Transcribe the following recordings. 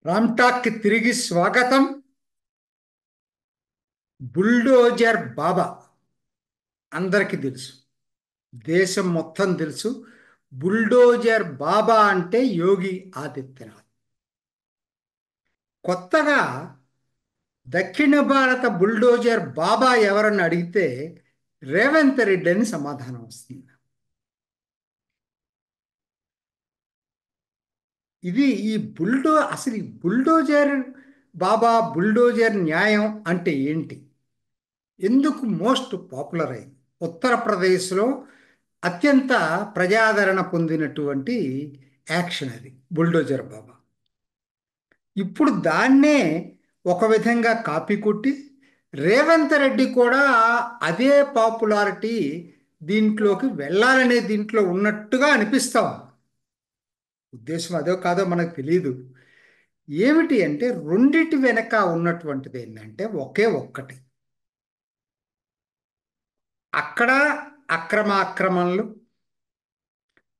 రామ్టాక్కి తిరిగి స్వాగతం. బుల్డోజర్ బాబా అందరికీ తెలుసు, దేశం మొత్తం తెలుసు. బుల్డోజర్ బాబా అంటే యోగి ఆదిత్యనాథ్. కొత్తగా దక్షిణ భారత బుల్డోజర్ బాబా ఎవరని అడిగితే రేవంత్ రెడ్డి అని సమాధానం వస్తుంది. ఇది ఈ అసలు ఈ బుల్డోజర్ బాబా, బుల్డోజర్ న్యాయం అంటే ఏంటి, ఎందుకు మోస్ట్ పాపులర్ అయింది? ఉత్తరప్రదేశ్లో అత్యంత ప్రజాదరణ పొందినటువంటి యాక్షన్ అది బుల్డోజర్ బాబా. ఇప్పుడు దాన్నే ఒక విధంగా కాపీ కొట్టి రేవంత్ రెడ్డి కూడా అదే పాపులారిటీ దీంట్లోకి వెళ్ళాలనే దీంట్లో ఉన్నట్టుగా అనిపిస్తాం. ఉద్దేశం అదో కాదో మనకు తెలియదు. ఏమిటి అంటే రెండిటి వెనక ఉన్నటువంటిది ఏంటంటే ఒక్కటి. అక్కడ ఆక్రమణలు,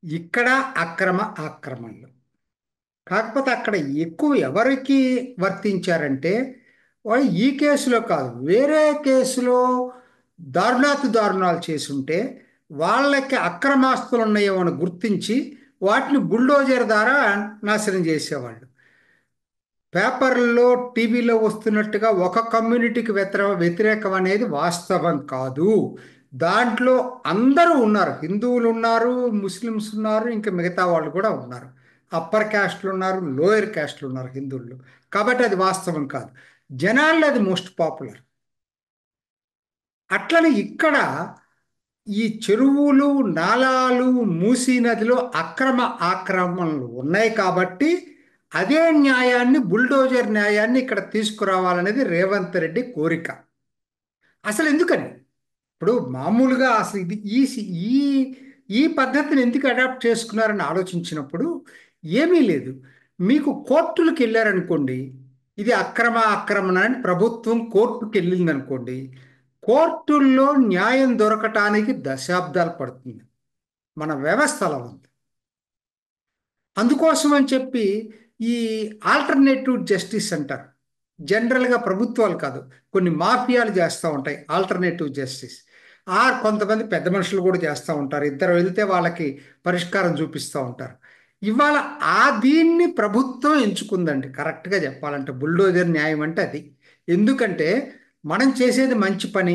ఇక్కడ ఆక్రమణలు. కాకపోతే అక్కడ ఎక్కువ ఎవరికి వర్తించారంటే వాళ్ళు ఈ కేసులో కాదు, వేరే కేసులో దారుణాలు చేసుంటే వాళ్ళకి అక్రమాస్తులు ఉన్నాయో అని గుర్తించి వాటిని బుల్డోజర్ ద్వారా నాశనం చేసేవాళ్ళు. పేపర్లో, టీవీలో వస్తున్నట్టుగా ఒక కమ్యూనిటీకి వ్యతిరేకం అనేది వాస్తవం కాదు. దాంట్లో అందరూ ఉన్నారు, హిందువులు ఉన్నారు, ముస్లిమ్స్ ఉన్నారు, ఇంకా మిగతా వాళ్ళు కూడా ఉన్నారు. అప్పర్ క్యాస్ట్లు ఉన్నారు, లోయర్ క్యాస్ట్లు ఉన్నారు హిందువుల్లో. కాబట్టి అది వాస్తవం కాదు, జనాల్లో అది మోస్ట్ పాపులర్. అట్లనే ఇక్కడ ఈ చెరువులు, నాలాలు, మూసీ నదిలో ఆక్రమణలు ఉన్నాయి కాబట్టి అదే న్యాయాన్ని, బుల్డోజర్ న్యాయాన్ని ఇక్కడ తీసుకురావాలనేది రేవంత్ రెడ్డి కోరిక. అసలు ఎందుకని? ఇప్పుడు మామూలుగా అసలు ఈ ఈ పద్ధతిని ఎందుకు అడాప్ట్ చేసుకున్నారని ఆలోచించినప్పుడు ఏమీ లేదు. మీకు కోర్టులకు వెళ్ళారనుకోండి, ఇది ఆక్రమణ అని ప్రభుత్వం కోర్టుకు వెళ్ళింది అనుకోండి, కోర్టుల్లో న్యాయం దొరకటానికి దశాబ్దాలు పడుతుంది. మన వ్యవస్థ అలా ఉంది. అందుకోసం అని చెప్పి ఈ ఆల్టర్నేటివ్ జస్టిస్ అంటారు. జనరల్గా ప్రభుత్వాలు కాదు, కొన్ని మాఫియాలు చేస్తూ ఉంటాయి ఆల్టర్నేటివ్ జస్టిస్. కొంతమంది పెద్ద మనుషులు కూడా చేస్తూ ఉంటారు. ఇద్దరు వెళ్తే వాళ్ళకి పరిష్కారం చూపిస్తూ ఉంటారు. ఇవాళ దీన్ని ప్రభుత్వం ఎంచుకుందండి. కరెక్ట్గా చెప్పాలంటే బుల్డోజర్ న్యాయం అంటే అది. ఎందుకంటే మనం చేసేది మంచి పని,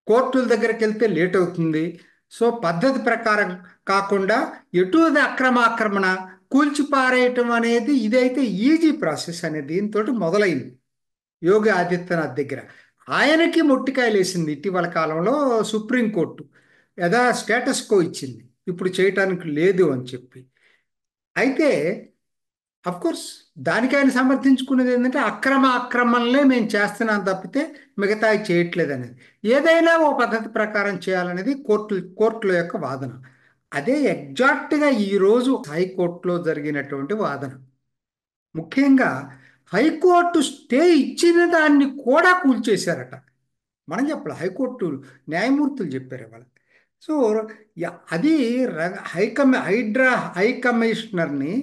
కోర్టుల దగ్గరికి వెళ్తే లేట్ అవుతుంది. సో పద్ధతి ప్రకారం కాకుండా ఎటుది ఆక్రమణ కూల్చిపారేయటం అనేది ఇదైతే ఈజీ ప్రాసెస్ అనే దీంతో మొదలైంది యోగి ఆదిత్యనాథ్ దగ్గర. ఆయనకి మొట్టికాయలు వేసింది ఇటీవల కాలంలో సుప్రీంకోర్టు. స్టేటస్ కో ఇచ్చింది, ఇప్పుడు చేయటానికి లేదు అని చెప్పి. అయితే కోర్స్ దానికి ఆయన సమర్థించుకునేది ఏంటంటే ఆక్రమణలే మేము చేస్తున్నాం తప్పితే మిగతా చేయట్లేదు అనేది. ఏదైనా ఓ పద్ధతి ప్రకారం చేయాలనేది కోర్టుల యొక్క వాదన. అదే ఎగ్జాక్ట్గా ఈరోజు హైకోర్టులో జరిగినటువంటి వాదన. ముఖ్యంగా హైకోర్టు స్టే ఇచ్చిన దాన్ని కూడా కూల్చేశారట. మనం చెప్పాలి, హైకోర్టు న్యాయమూర్తులు చెప్పారు ఇవాళ. సో అది హై కమిషనర్ని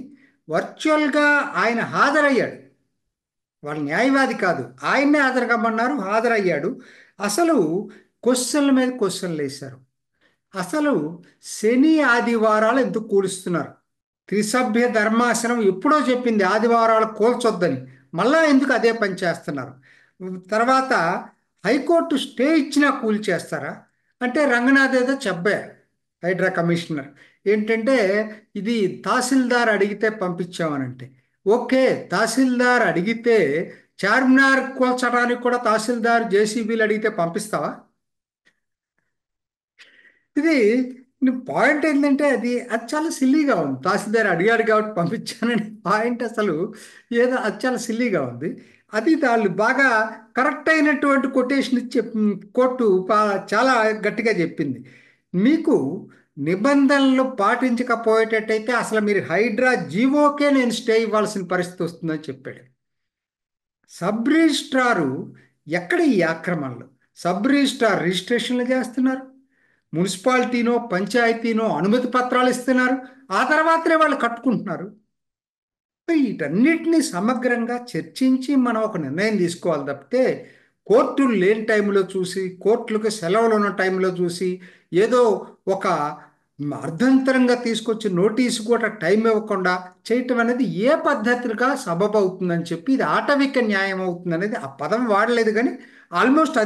వర్చువల్గా ఆయన హాజరయ్యాడు. వాళ్ళ న్యాయవాది కాదు, ఆయన్నే హాజరయ్యాడు. అసలు క్వశ్చన్ల మీద క్వశ్చన్లు వేశారు. అసలు శని ఆదివారాలు ఎందుకు కూలుస్తున్నారు? త్రిసభ్య ధర్మాసనం ఎప్పుడో చెప్పింది ఆదివారాలు కూల్చొద్దని, మళ్ళా ఎందుకు అదే పని చేస్తున్నారు? తర్వాత హైకోర్టు స్టే ఇచ్చినా కూల్చేస్తారా అంటే రంగనాథ్ ఏదో చెప్పారు, హైడ్రా కమిషనర్ ఏంటంటే ఇది తహసీల్దార్ అడిగితే పంపించామనంటే. ఓకే, తహసీల్దార్ అడిగితే చార్మినార్ కూల్చడానికి కూడా తహసీల్దార్ జేసీబీలు అడిగితే పంపిస్తావా? ఇది పాయింట్ ఏంటంటే అది చాలా సిల్లీగా ఉంది. తహసీల్దార్ అడిగాడు కాబట్టి పంపించానని పాయింట్ అసలు ఏదో అది చాలా సిల్లీగా ఉంది. అది వాళ్ళు బాగా కరెక్ట్ అయినటువంటి కొటేషన్ ఇచ్చి కోర్టు చాలా గట్టిగా చెప్పింది. మీకు నిబంధనలు పాటించకపోయేటట్టయితే అసలు మీరు హైడ్రా జీవోకే నేను స్టే ఇవ్వాల్సిన పరిస్థితి వస్తుందని చెప్పాడు. సబ్ రిజిస్ట్రారు ఎక్కడ ఈ ఆక్రమణలు? సబ్ రిజిస్ట్రార్ రిజిస్ట్రేషన్లు చేస్తున్నారు, మున్సిపాలిటీనో పంచాయతీనో అనుమతి పత్రాలు ఇస్తున్నారు, ఆ తర్వాతనే వాళ్ళు కట్టుకుంటున్నారు. వీటన్నిటిని సమగ్రంగా చర్చించి మనం ఒక నిర్ణయం తీసుకోవాలి తప్పితే కోర్టులు లేని టైంలో చూసి కోర్టులకు సెలవులు ఉన్న టైంలో చూసి ఏదో ఒక అర్ధంతరంగా తీసుకొచ్చి నోటీసు కూడా టైం ఇవ్వకుండా చేయటం అనేది ఏ పద్ధతిగా సబబు అవుతుందని చెప్పి ఇది ఆటవిక న్యాయం అవుతుంది అనేది ఆ పదం వాడలేదు కానీ ఆల్మోస్ట్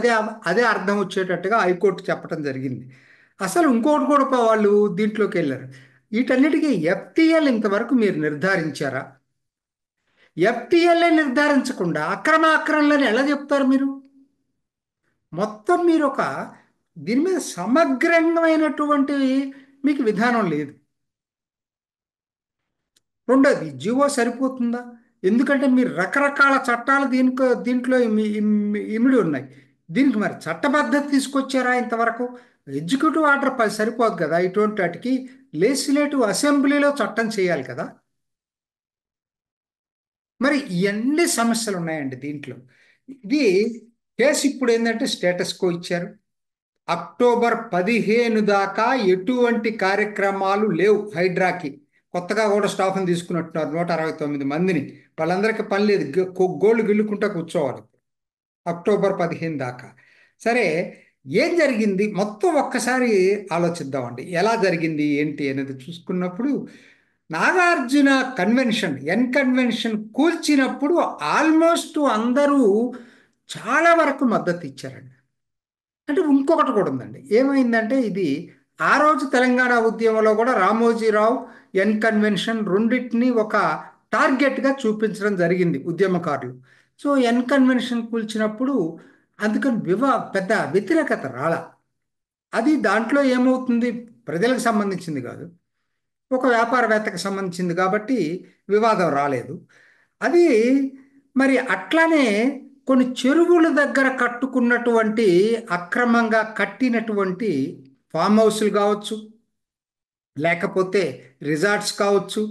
అదే అర్థం వచ్చేటట్టుగా హైకోర్టు చెప్పడం జరిగింది. అసలు ఇంకోటి కూడా వాళ్ళు దీంట్లోకి వెళ్ళారు. వీటన్నిటికీ ఎఫ్టిఎల్ ఇంతవరకు మీరు నిర్ధారించారా? ఎఫ్టిఎల్ఏ నిర్ధారించకుండా అక్రమాలని ఎలా చెప్తారు మీరు? మొత్తం మీరు ఒక దీని మీద సమగ్రమైనటువంటి మీకు విధానం లేదు. రెండోది జివో సరిపోతుందా? ఎందుకంటే మీరు రకరకాల చట్టాలు దీంట్లో ఇమిడి ఉన్నాయి. దీనికి మరి చట్టబద్ధత తీసుకొచ్చారా ఇంతవరకు? ఎగ్జిక్యూటివ్ ఆర్డర్ సరిపోదు కదా ఇటువంటి వాటికి. లెజిస్లేటివ్ అసెంబ్లీలో చట్టం చేయాలి కదా. మరి ఇవన్నీ సమస్యలు ఉన్నాయండి దీంట్లో. ఇది కేసు ఇప్పుడు ఏంటంటే స్టేటస్ కో ఇచ్చారు. అక్టోబర్ 15 దాకా ఎటువంటి కార్యక్రమాలు లేవు హైడ్రాకి. కొత్తగా కూడా స్టాఫ్ని తీసుకున్నట్టున్నారు 169 మందిని. వాళ్ళందరికీ పని లేదు, గోళ్ళు గిల్లుకుంటా కూర్చోవాలి అక్టోబర్ 15 దాకా. సరే, ఏం జరిగింది మొత్తం ఒక్కసారి ఆలోచిద్దామండి. ఎలా జరిగింది ఏంటి అనేది చూసుకున్నప్పుడు నాగార్జున కన్వెన్షన్ కూల్చినప్పుడు ఆల్మోస్ట్ అందరూ చాలా వరకు మద్దతు ఇచ్చారండి. అంటే ఇంకొకటి కూడా ఉందండి. ఏమైందంటే ఇది ఆ రోజు తెలంగాణ ఉద్యమంలో కూడా రామోజీరావు కన్వెన్షన్ రెండింటిని ఒక టార్గెట్గా చూపించడం జరిగింది ఉద్యమకారులు. సో కన్వెన్షన్ కూల్చినప్పుడు అందుకని పెద్ద వ్యతిరేకత రాలా. అది దాంట్లో ఏమవుతుంది, ప్రజలకు సంబంధించింది కాదు, ఒక వ్యాపారవేత్తకు సంబంధించింది కాబట్టి వివాదం రాలేదు. అది మరి అట్లానే కొన్ని చెరువుల దగ్గర కట్టుకున్నటువంటి అక్రమంగా కట్టినటువంటి ఫామ్ హౌస్లు కావచ్చు, లేకపోతే రిసార్ట్స్ కావచ్చు,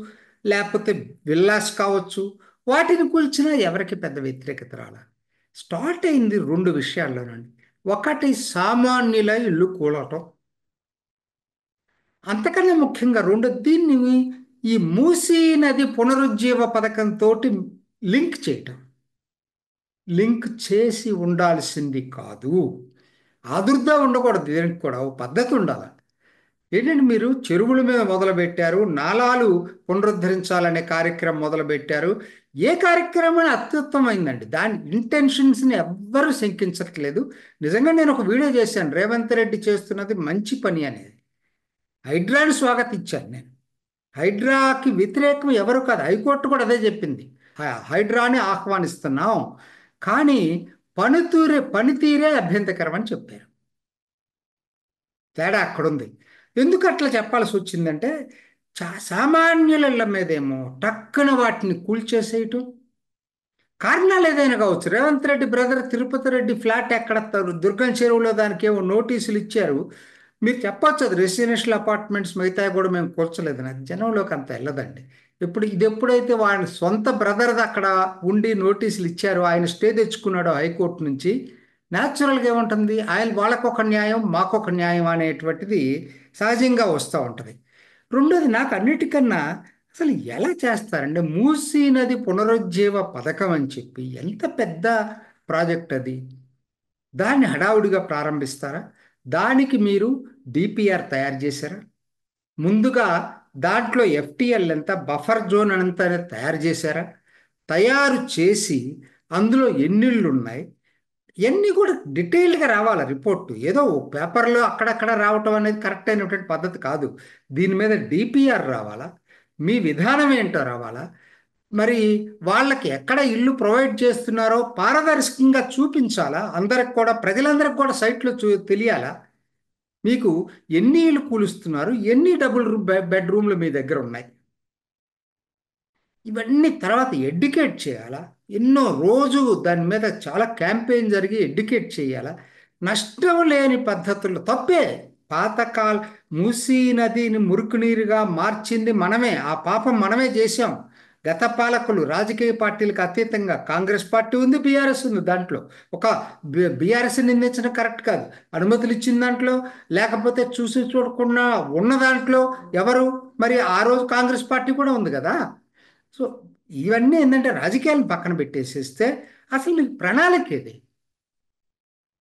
లేకపోతే విల్లాస్ కావచ్చు, వాటిని కూల్చినా ఎవరికి పెద్ద వ్యతిరేకత రాల. స్టార్ట్ అయింది రెండు విషయాల్లోనండి. ఒకటి సామాన్యుల ఇల్లు కూలటం, అంతకన్నా ముఖ్యంగా రెండు దీన్ని ఈ మూసీ నది పునరుజ్జీవ పథకంతో లింక్ చేయటం. లింక్ చేసి ఉండాల్సింది కాదు. ఆదుర్దా ఉండకూడదు, దీనికి కూడా ఓ పద్ధతి ఉండాలి. ఏంటంటే మీరు చెరువుల మీద మొదలుపెట్టారు, నాలాలు పునరుద్ధరించాలనే కార్యక్రమం మొదలుపెట్టారు. ఏ కార్యక్రమం అత్యుత్తమైందండి, దాని ఇంటెన్షన్స్ని ఎవ్వరూ శంకించట్లేదు. నిజంగా నేను ఒక వీడియో చేశాను, రేవంత్ రెడ్డి చేస్తున్నది మంచి పని అనేది. హైడ్రాని స్వాగతించాను నేను. హైడ్రాకి వ్యతిరేకం ఎవరు కాదు, హైకోర్టు కూడా అదే చెప్పింది. హైడ్రాని ఆహ్వానిస్తున్నాం, కానీ పనితీరే అభ్యంతరకరం అని చెప్పారు. తేడా అక్కడుంది. ఎందుకు అట్లా చెప్పాల్సి వచ్చిందంటే సామాన్యుల మీదేమో టక్కున వాటిని కూల్చేసేయటం. కారణాలు ఏదైనా కావచ్చు. రేవంత్ రెడ్డి బ్రదర్ తిరుపతి రెడ్డి ఫ్లాట్ ఎక్కడ దుర్గం చెరువులో దానికి ఏమో నోటీసులు ఇచ్చారు. మీరు చెప్పొచ్చు అది రెసిడెన్షియల్ అపార్ట్మెంట్స్ మిగతా కూడా మేము కూర్చోలేదని. అది జనంలోకి అంత వెళ్ళదండి. ఎప్పుడైతే వాడి సొంత బ్రదర్ది అక్కడ ఉండి నోటీసులు ఇచ్చారో, ఆయన స్టే తెచ్చుకున్నాడో హైకోర్టు నుంచి, న్యాచురల్గా ఏముంటుంది, వాళ్ళకొక న్యాయం మాకొక న్యాయం అనేటువంటిది సహజంగా వస్తూ ఉంటుంది. రెండోది నాకు అన్నిటికన్నా అసలు ఎలా చేస్తారంటే మూసీ నది పునరుజ్జీవ పథకం అని చెప్పి ఎంత పెద్ద ప్రాజెక్ట్ అది, దాన్ని హడావుడిగా ప్రారంభిస్తారా? దానికి మీరు డిపిఆర్ తయారు చేశారా? ముందుగా దాంట్లో ఎఫ్టిఎల్ ఎంత, బఫర్ జోన్ అంత తయారు చేశారా? తయారు చేసి అందులో ఎన్నిళ్ళు ఉన్నాయి, ఇవన్నీ కూడా డీటెయిల్డ్గా రావాలి రిపోర్టు. ఏదో పేపర్లో అక్కడక్కడ రావటం అనేది కరెక్ట్ అయినటువంటి పద్ధతి కాదు. దీని మీద డిపిఆర్ రావాలా, మీ విధానం ఏంటో రావాలా, మరి వాళ్ళకి ఎక్కడ ఇల్లు ప్రొవైడ్ చేస్తున్నారో పారదర్శకంగా చూపించాలా, అందరికి కూడా ప్రజలందరికి కూడా సైట్లో తెలియాలా, మీకు ఎన్ని ఇల్లు కూలుస్తున్నారు, ఎన్ని బెడ్రూమ్లు మీ దగ్గర ఉన్నాయి, ఇవన్నీ తర్వాత ఎడ్యుకేట్ చేయాలా. ఎన్నో రోజు దాని మీద చాలా క్యాంపెయిన్ జరిగి ఎడ్యుకేట్ చేయాలా. నష్టం లేని పద్ధతుల్లో తప్పే. పాతకాల మూసీ నదిని మురుకునీరుగా మార్చింది మనమే, ఆ పాపం మనమే చేశాం. గత పాలకులు రాజకీయ పార్టీలకు అతీతంగా కాంగ్రెస్ పార్టీ ఉంది, బీఆర్ఎస్ ఉంది. దాంట్లో ఒక బీఆర్ఎస్ నిందించడం కరెక్ట్ కాదు. అనుమతులు ఇచ్చిన దాంట్లో, లేకపోతే చూసి చూడకుండా ఉన్న దాంట్లో ఎవరు? మరి ఆ రోజు కాంగ్రెస్ పార్టీ కూడా ఉంది కదా. సో ఇవన్నీ ఏంటంటే రాజకీయాలను పక్కన పెట్టేసేస్తే అసలు మీకు ప్రణాళిక ఏది?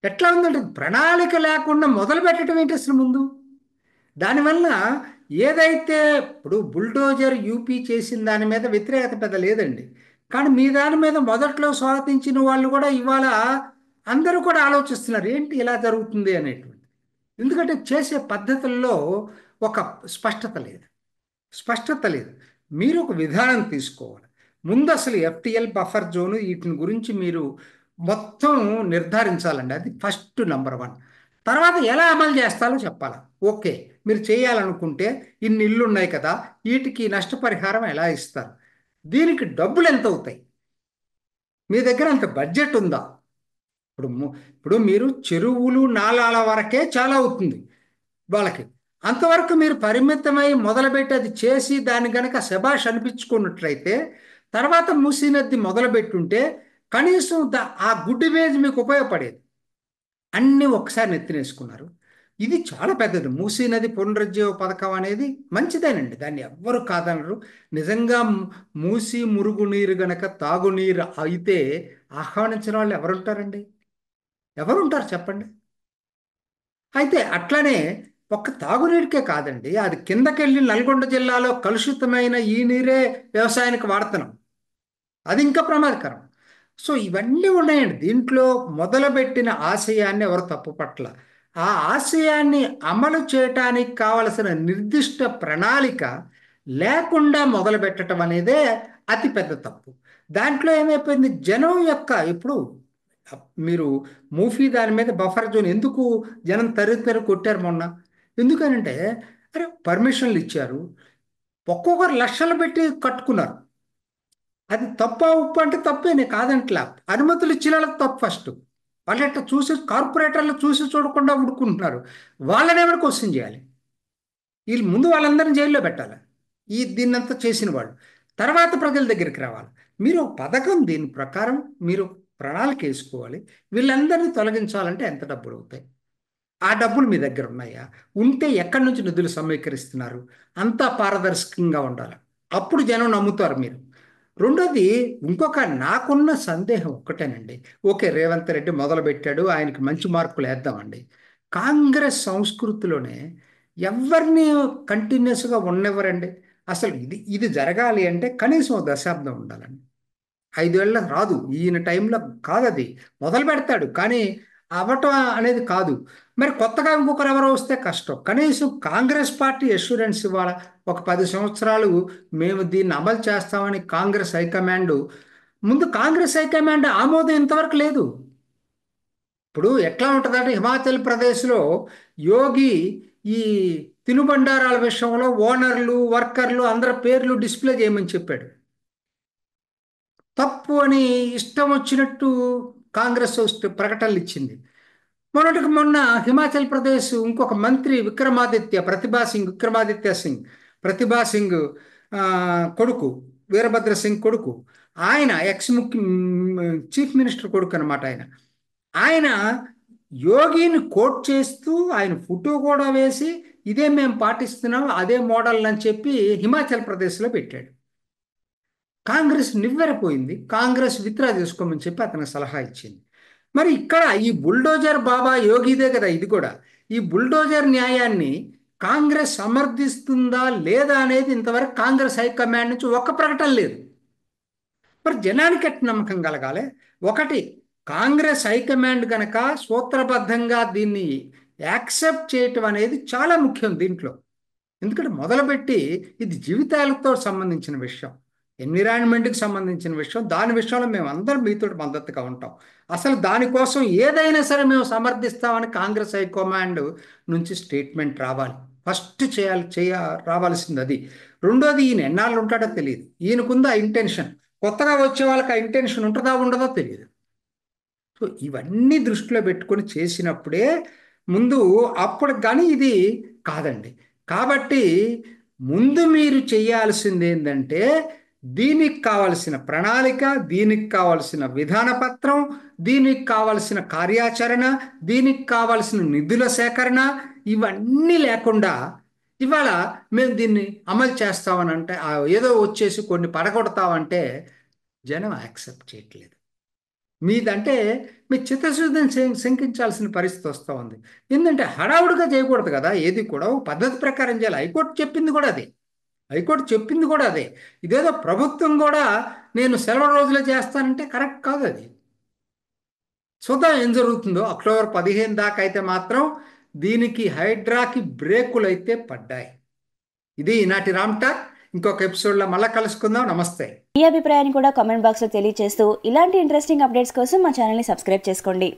ఎట్లా ఉందంటే ప్రణాళిక లేకుండా మొదలు పెట్టడం ఏంటి అసలు ముందు? దానివల్ల ఏదైతే ఇప్పుడు బుల్డోజర్ యూపీ చేసిన దాని మీద వ్యతిరేకత పెద్ద లేదండి. కానీ మీ దాని మీద మొదట్లో స్వాగతించిన వాళ్ళు కూడా ఇవాళ అందరూ కూడా ఆలోచిస్తున్నారు ఏంటి ఇలా జరుగుతుంది అనేటువంటి. ఎందుకంటే చేసే పద్ధతుల్లో ఒక స్పష్టత లేదు. స్పష్టత లేదు. మీరు ఒక విధానం తీసుకోవాలి. ముందు అసలు ఎఫ్టిఎల్ బఫర్ జోన్ వీటిని గురించి మీరు మొత్తం నిర్ధారించాలండి. అది ఫస్ట్ నంబర్ వన్. తర్వాత ఎలా అమలు చేస్తారో చెప్పాలి. ఓకే, మీరు చేయాలనుకుంటే ఇన్ని ఇళ్ళు ఉన్నాయి కదా, వీటికి నష్టపరిహారం ఎలా ఇస్తారు, దీనికి డబ్బులు ఎంత అవుతాయి, మీ దగ్గర అంత బడ్జెట్ ఉందా? ఇప్పుడు మీరు చెరువులు నాలాల వరకే చాలా అవుతుంది వాళ్ళకి. అంతవరకు మీరు పరిమితమై మొదలుపెట్టి అది చేసి దాన్ని గనక శబాష్ అనిపించుకున్నట్లయితే తర్వాత మూసీ నది మొదలుపెట్టుంటే కనీసం ఆ గుడ్ ఇమేజ్ మీకు ఉపయోగపడేది. అన్నీ ఒకసారి నెత్తినేసుకున్నారు. ఇది చాలా పెద్దది. మూసీ నది పునరుజ్జీవ పథకం అనేది మంచిదేనండి, దాన్ని ఎవ్వరు కాదనరు. నిజంగా మూసీ మురుగునీరు గనక తాగునీరు అయితే ఆహ్వానించిన వాళ్ళు ఎవరుంటారండి? ఎవరుంటారు చెప్పండి? అయితే అట్లనే ఒక్క తాగునీటికే కాదండి, అది కిందకెళ్ళి నల్గొండ జిల్లాలో కలుషితమైన ఈ నీరే వ్యవసాయానికి వాడుతున్నాం. అది ఇంకా ప్రమాదకరం. సో ఇవన్నీ ఉన్నాయండి దీంట్లో. మొదలుపెట్టిన ఆశయాన్ని ఎవరు తప్పుపట్ల, ఆ ఆశయాన్ని అమలు చేయటానికి కావలసిన నిర్దిష్ట ప్రణాళిక లేకుండా మొదలు పెట్టడం అనేదే అతి పెద్ద తప్పు. దాంట్లో ఏమైపోయింది, జనం యొక్క ఇప్పుడు మీరు మూఫీ దాని మీద బఫర్ జోన్ ఎందుకు జనం తరి కొట్టారు మొన్న? ఎందుకనంటే అరే పర్మిషన్లు ఇచ్చారు, ఒక్కొక్కరు లక్షలు పెట్టి కట్టుకున్నారు. అది తప్ప ఉప్పు అంటే తప్పే, నేను కాదంట్లా. అనుమతులు ఇచ్చిన వాళ్ళకి తప్పు ఫస్ట్. వాళ్ళు ఎట్లా చూసి కార్పొరేటర్లు చూసి చూడకుండా ఉడుకుంటున్నారు. వాళ్ళని ఎవరు క్వశ్చన్ చేయాలి? వీళ్ళు ముందు వాళ్ళందరినీ జైల్లో పెట్టాలి, దీన్నంతా చేసిన వాళ్ళు. తర్వాత ప్రజల దగ్గరికి రావాలి. మీరు ఒక పథకం దీని ప్రకారం మీరు ప్రణాళిక వేసుకోవాలి. వీళ్ళందరినీ తొలగించాలంటే ఎంత డబ్బులు అవుతాయి? ఆ డబ్బులు మీ దగ్గర ఉన్నాయా? ఉంటే ఎక్కడి నుంచి నిధులు సమీకరిస్తున్నారు? అంతా పారదర్శకంగా ఉండాలి. అప్పుడు జనం నమ్ముతారు మీరు. రెండోది, ఇంకొక నాకున్న సందేహం ఒక్కటేనండి. ఓకే, రేవంత్ రెడ్డి మొదలుపెట్టాడు, ఆయనకి మంచి మార్కులు వేద్దామండి. కాంగ్రెస్ సంస్కృతిలోనే ఎవరిని కంటిన్యూస్గా ఉన్నెవరండి? అసలు ఇది ఇది జరగాలి అంటే కనీసం ఒక దశాబ్దం ఉండాలండి. 5 ఏళ్ళ రాదు, ఈయన టైంలో కాదు. అది మొదలు పెడతాడు కానీ అవ్వటం అనేది కాదు. మరి కొత్తగా ఇంకొకరు ఎవరో వస్తే కష్టం. కనీసం కాంగ్రెస్ పార్టీ అష్యూరెన్స్ ఇవ్వాలి. ఒక 10 సంవత్సరాలు మేము దీన్ని అమలు చేస్తామని కాంగ్రెస్ హైకమాండ్ ముందు, కాంగ్రెస్ హైకమాండ్ ఆమోదం ఇంతవరకు లేదు. ఇప్పుడు ఎట్లా ఉంటుందంటే హిమాచల్ ప్రదేశ్లో యోగి ఈ తినుబండారాల విషయంలో ఓనర్లు వర్కర్లు అందరి పేర్లు డిస్ప్లే చేయమని చెప్పాడు. తప్పు అని ఇష్టం వచ్చినట్టు కాంగ్రెస్ ప్రకటనలు ఇచ్చింది. మొన్నటికి మొన్న హిమాచల్ ప్రదేశ్ ఇంకొక మంత్రి విక్రమాదిత్య సింగ్ ప్రతిభా సింగ్ ఆ, కొడుకు, వీరభద్ర సింగ్ కొడుకు, ఆయన చీఫ్ మినిస్టర్ కొడుకు అనమాట. ఆయన ఆయన యోగిని కోట్ చేస్తూ ఆయన ఫోటో కూడా వేసి ఇదే మేము పాటిస్తున్నాం అదే మోడల్ అని చెప్పి హిమాచల్ ప్రదేశ్లో పెట్టాడు. కాంగ్రెస్ నివ్వెరపోయింది. కాంగ్రెస్ విత్డ్రా చేసుకోమని చెప్పి అతనికి సలహా ఇచ్చింది. మరి ఇక్కడ ఈ బుల్డోజర్ బాబా యోగిదే కదా ఇది కూడా. ఈ బుల్డోజర్ న్యాయాన్ని కాంగ్రెస్ సమర్థిస్తుందా లేదా అనేది ఇంతవరకు కాంగ్రెస్ హైకమాండ్ నుంచి ఒక్క ప్రకటన లేదు. మరి జనానికి ఎట్ట నమ్మకం కలగాలి? ఒకటి, కాంగ్రెస్ హైకమాండ్ గనక సూత్రబద్ధంగా దీన్ని యాక్సెప్ట్ చేయటం అనేది చాలా ముఖ్యం దీంట్లో. ఎందుకంటే మొదలుపెట్టి ఇది జీవితాలతో సంబంధించిన విషయం, ఎన్విరాన్మెంట్కి సంబంధించిన విషయం. దాని విషయంలో మేము అందరం మీతో మద్దతుగా ఉంటాం. అసలు దానికోసం ఏదైనా సరే మేము సమర్థిస్తామని కాంగ్రెస్ హైకమాండ్ నుంచి స్టేట్మెంట్ రావాలి. ఫస్ట్ రావాల్సింది అది. రెండోది, ఈయన ఎన్నాళ్ళు ఉంటాడో తెలియదు. ఈయనకుందా ఇంటెన్షన్, కొత్తగా వచ్చే వాళ్ళకి ఆ ఇంటెన్షన్ ఉంటుందా ఉండదో తెలియదు. సో ఇవన్నీ దృష్టిలో పెట్టుకొని చేసినప్పుడే ముందు, అప్పుడు కానీ ఇది కాదండి. కాబట్టి ముందు మీరు చేయాల్సింది ఏంటంటే దీనికి కావలసిన ప్రణాళిక, దీనికి కావలసిన విధాన పత్రం, దీనికి కావలసిన కార్యాచరణ, దీనికి కావలసిన నిధుల సేకరణ, ఇవన్నీ లేకుండా ఇవాళ మేము దీన్ని అమలు చేస్తామని అంటే ఏదో వచ్చేసి కొన్ని పడగొడతామంటే జనం యాక్సెప్ట్ చేయట్లేదు. మీదంటే మీ చిత్తశుద్ధిని శంకించాల్సిన పరిస్థితి వస్తూ ఉంది. ఎందుకంటే హడావుడిగా చేయకూడదు కదా, ఏది కూడా ఒక పద్ధతి ప్రకారం చేయాలి. హైకోర్టు చెప్పింది కూడా అదే. హైకోర్టు చెప్పింది కూడా అదే. ఇదేదో ప్రభుత్వం కూడా నేను సెలవు రోజులే చేస్తానంటే కరెక్ట్ కాదు అది. చూద్దాం ఏం జరుగుతుందో. అక్టోబర్ 15 దాకా అయితే మాత్రం దీనికి హైడ్రాకి బ్రేకులు అయితే పడ్డాయి. ఇది ఈనాటి రామ్ టాక్. ఇంకొక ఎపిసోడ్లో మళ్ళీ కలుసుకుందాం. నమస్తే. మీ అభిప్రాయాన్ని కూడా కామెంట్ బాక్స్లో తెలియజేస్తూ ఇలాంటి ఇంట్రెస్టింగ్ అప్డేట్స్ కోసం మా ఛానల్ని సబ్స్క్రైబ్ చేసుకోండి.